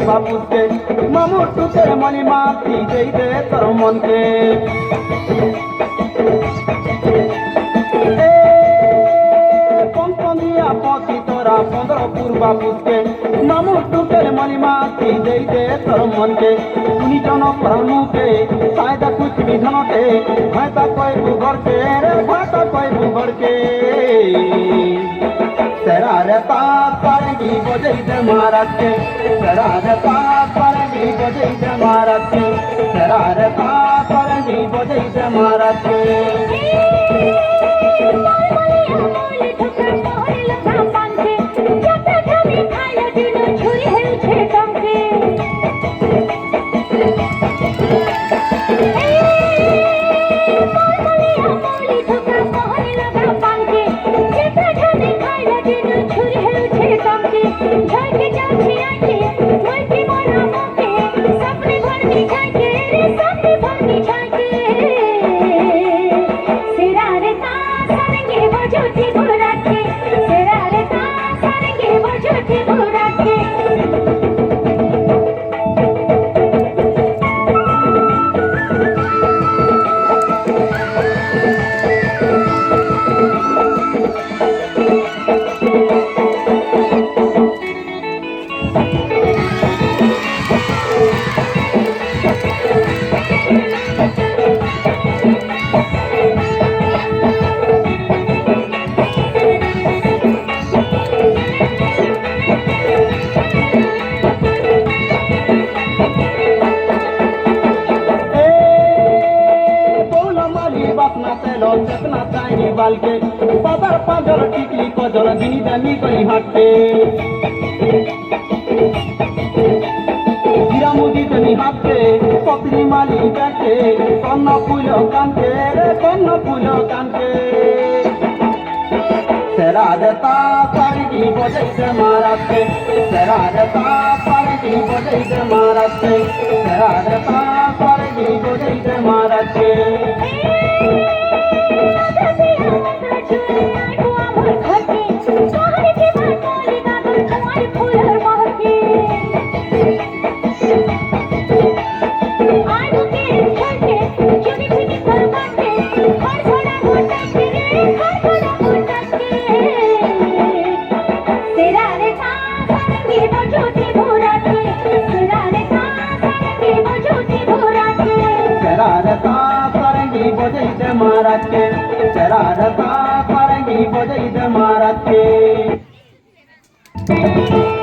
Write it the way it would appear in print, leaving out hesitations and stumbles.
বাবুকে মামুর টুকের মনি মাতি দেই দে তোর মনকে পঙ্কমিয়া পতি তোরা 15 বাবুকে মামুর টুকের মনি মাতি দেই দে তোর মনকে শুনি জন প্রাণুকে সায়দা কুছ বিধনতে ভাইতা কই বুগরকে রে ভাইতা কই বুগরকে तेरा रता पारगी बजई दे महाराज के तेरा रता पारगी बजई दे महाराज के तेरा रता पारगी बजई दे महाराज के बालके बाजार पाजर टिकली कजल दिनी दानी करी हाटे हीरा मोदी दानी हाटे पत्नी माली बैठे कन्ना फूलो कांटे रे कन्ना फूलो कांटे तेरा देता पारगी बजई दे महाराज के तेरा देता पारगी बजई दे महाराज के तेरा देता पारगी बजई दे महाराज के महाराज के चरा रता पारंगी बजई दे महाराज के